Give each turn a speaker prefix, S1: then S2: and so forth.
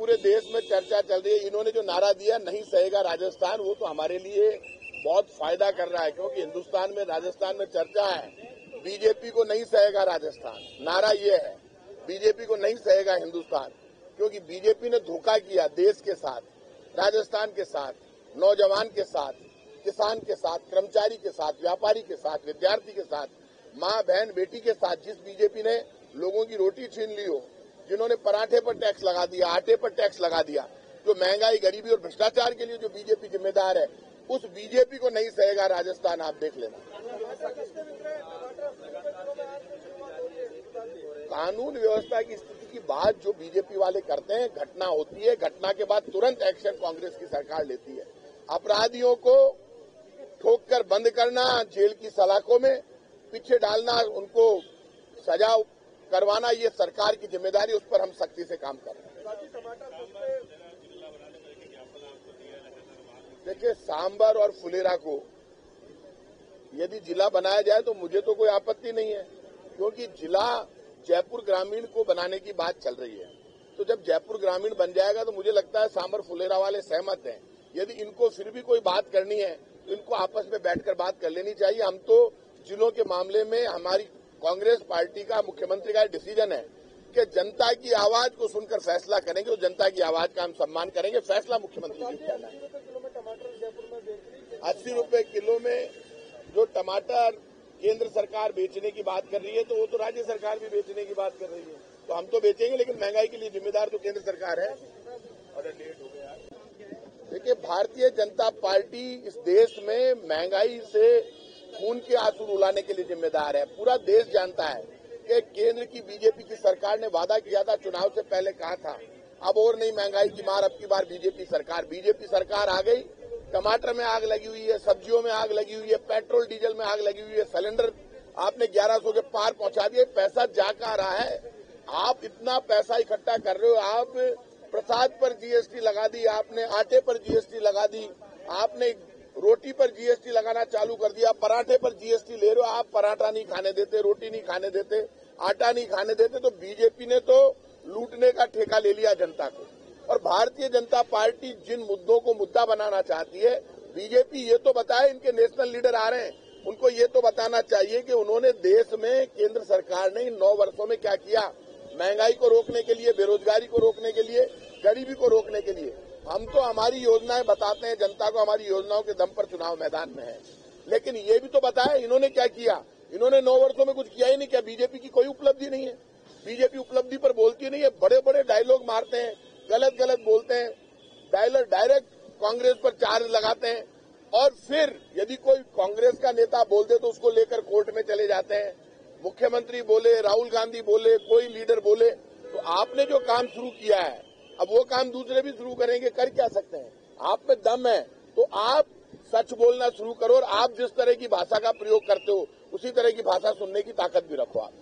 S1: पूरे देश में चर्चा चल रही है। इन्होंने जो नारा दिया नहीं सहेगा राजस्थान, वो तो हमारे लिए बहुत फायदा कर रहा है, क्योंकि हिंदुस्तान में राजस्थान में चर्चा है बीजेपी को नहीं सहेगा राजस्थान। नारा ये है बीजेपी को नहीं सहेगा हिंदुस्तान, क्योंकि बीजेपी ने धोखा किया देश के साथ, राजस्थान के साथ, नौजवान के साथ, किसान के साथ, कर्मचारी के साथ, व्यापारी के साथ, विद्यार्थी के साथ, माँ बहन बेटी के साथ। जिस बीजेपी ने लोगों की रोटी छीन ली हो, जिन्होंने पराठे पर टैक्स लगा दिया, आटे पर टैक्स लगा दिया, जो महंगाई, गरीबी और भ्रष्टाचार के लिए जो बीजेपी जिम्मेदार है, उस बीजेपी को नहीं सहेगा राजस्थान। आप देख लेना। कानून व्यवस्था की स्थिति की बात जो बीजेपी वाले करते हैं, घटना होती है, घटना के बाद तुरंत एक्शन कांग्रेस की सरकार लेती है। अपराधियों को ठोककर बंद करना, जेल की सलाखों में पीछे डालना, उनको सजा करवाना, ये सरकार की जिम्मेदारी, उस पर हम सख्ती से काम कर रहे हैं। देखिए, सांबर और फुलेरा को यदि जिला बनाया जाए तो मुझे तो कोई आपत्ति नहीं है, क्योंकि जिला जयपुर ग्रामीण को बनाने की बात चल रही है। तो जब जयपुर ग्रामीण बन जाएगा तो मुझे लगता है सांबर फुलेरा वाले सहमत हैं। यदि इनको फिर भी कोई बात करनी है तो इनको आपस में बैठकर बात कर लेनी चाहिए। हम तो जिलों के मामले में हमारी कांग्रेस पार्टी का, मुख्यमंत्री का डिसीजन है कि जनता की आवाज को सुनकर फैसला करेंगे, और जनता की आवाज का हम सम्मान करेंगे। फैसला मुख्यमंत्री जी का है। 80 रुपए किलो में जो टमाटर केंद्र सरकार बेचने की बात कर रही है, तो वो तो राज्य सरकार भी बेचने की बात कर रही है। तो हम तो बेचेंगे, लेकिन महंगाई के लिए जिम्मेदार तो केंद्र सरकार है। देखिए, भारतीय जनता पार्टी इस देश में महंगाई से खून के आंसू रुलाने के लिए जिम्मेदार है। पूरा देश जानता है कि केंद्र की बीजेपी की सरकार ने वादा किया था, चुनाव से पहले कहा था अब और नहीं महंगाई की मार, अब की बार बीजेपी सरकार आ गई। टमाटर में आग लगी हुई है, सब्जियों में आग लगी हुई है, पेट्रोल डीजल में आग लगी हुई है, सिलेंडर आपने 1100 के पार पहुंचा दिए। पैसा जा कहाँ रहा है? आप इतना पैसा इकट्ठा कर रहे हो, आप प्रसाद पर जीएसटी लगा दी, आपने आटे पर जीएसटी लगा दी, आपने रोटी पर जीएसटी लगाना चालू कर दिया, पराठे पर जीएसटी ले रहे हो। आप पराठा नहीं खाने देते, रोटी नहीं खाने देते, आटा नहीं खाने देते। तो बीजेपी ने तो लूटने का ठेका ले लिया जनता को। और भारतीय जनता पार्टी जिन मुद्दों को मुद्दा बनाना चाहती है, बीजेपी ये तो बताए, इनके नेशनल लीडर आ रहे हैं, उनको ये तो बताना चाहिए कि उन्होंने देश में, केंद्र सरकार ने इन 9 वर्षों में क्या किया, महंगाई को रोकने के लिए, बेरोजगारी को रोकने के लिए, गरीबी को रोकने के लिए। हम तो हमारी योजनाएं बताते हैं जनता को, हमारी योजनाओं के दम पर चुनाव मैदान में है, लेकिन ये भी तो बताए इन्होंने क्या किया। इन्होंने 9 वर्षों में कुछ किया ही नहीं। क्या बीजेपी की कोई उपलब्धि नहीं है? बीजेपी उपलब्धि पर बोलती नहीं है, बड़े बड़े डायलॉग मारते हैं, गलत बोलते हैं, डायरेक्ट कांग्रेस पर चार्ज लगाते हैं, और फिर यदि कोई कांग्रेस का नेता बोल दे तो उसको लेकर कोर्ट में चले जाते हैं। मुख्यमंत्री बोले, राहुल गांधी बोले, कोई लीडर बोले, तो आपने जो काम शुरू किया है, अब वो काम दूसरे भी शुरू करेंगे। कर क्या सकते हैं? आप में दम है तो आप सच बोलना शुरू करो, और आप जिस तरह की भाषा का प्रयोग करते हो उसी तरह की भाषा सुनने की ताकत भी रखो आप।